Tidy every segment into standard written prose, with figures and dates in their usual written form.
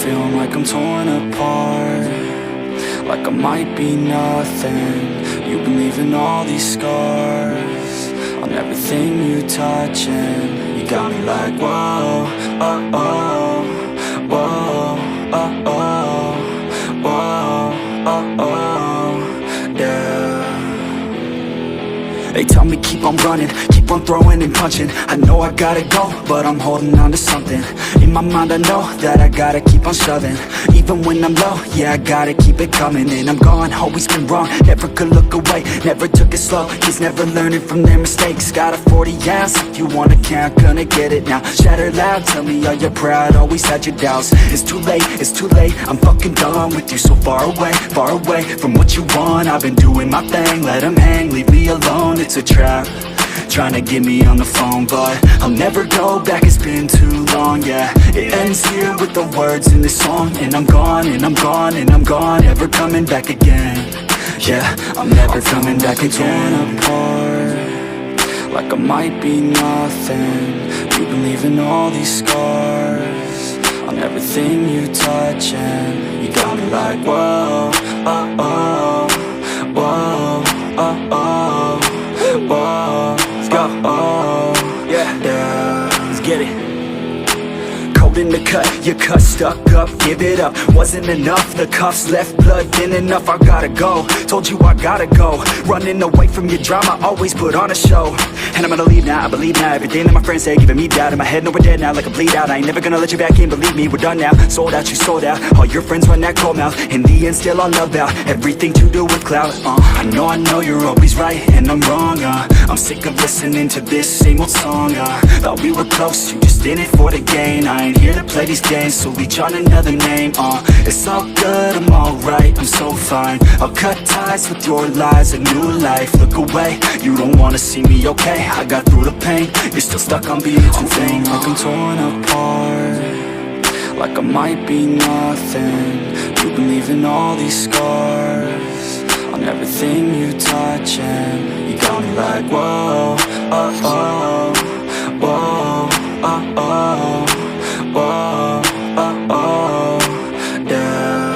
feeling like I'm torn apart, like I might be nothing. You've been leaving all these scars on everything you touch, and you got me like whoa, oh, oh, whoa, oh, oh, whoa, oh, oh, yeah. They tell me keep on running, keep on throwing and punching. I know I gotta go, but I'm holding on to something. In my mind I know that I gotta keep on shoving. Even when I'm low, yeah, I gotta keep it coming. And I'm gone, always been wrong, never could look away, never took it slow, kids never learning from their mistakes. Got a 40 ounce, if you wanna count, gonna get it now. Shatter loud, tell me are you proud, always had your doubts. It's too late, I'm fucking done with you. So far away from what you want. I've been doing my thing, let them hang, leave me alone. It's a trap, trying to get me on the phone, but I'll never go back, it's been too long, yeah. It ends here with the words in this song, and I'm gone, and I'm gone, and I'm gone, never coming back again. Yeah, I'm never coming back again. Torn apart, like I might be nothing. You've been leaving all these scars on everything you touch, and you got me like whoa, oh, oh, whoa, oh, oh, whoa, let's go, oh, yeah, yeah, let's get it. Cold in the cut, your cut stuck up, give it up. Wasn't enough, the cuffs left blood thin enough. I gotta go, told you I gotta go. Running away from your drama, always put on a show. And I'm gonna leave now, I believe now. Everything that my friends say, giving me doubt. In my head, no, we're dead now, like a bleed out. I ain't never gonna let you back in, believe me, we're done now. Sold out, you sold out, all your friends run that cold mouth. In the end, still all about everything to do with clout. I know you're always right, and I'm wrong, I'm sick of listening to this same old song, thought we were close, you just in it for the gain. I ain't here to play these games, so leech on another name, it's all good, I'm alright, I'm so fine. I'll cut ties with your lies, a new life. Look away, you don't wanna see me okay. I got through the pain, you're still stuck on being too vain. Like I'm torn apart, like I might be nothing. You've been leaving all these scars on everything you touch, and you got me like whoa, oh, oh, whoa, oh, oh, whoa, oh, oh, yeah.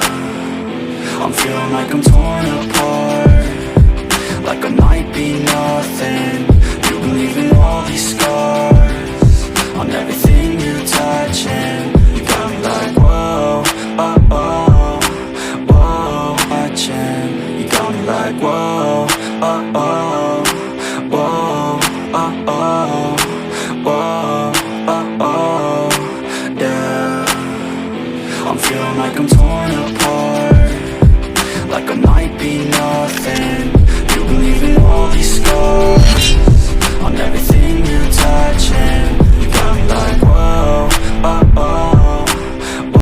I'm feeling like I'm torn apart, like I might be nothing. You've been leaving all these scars on everything you touch, and you got me like whoa, oh, oh, whoa, watching. You got me like whoa, oh, oh.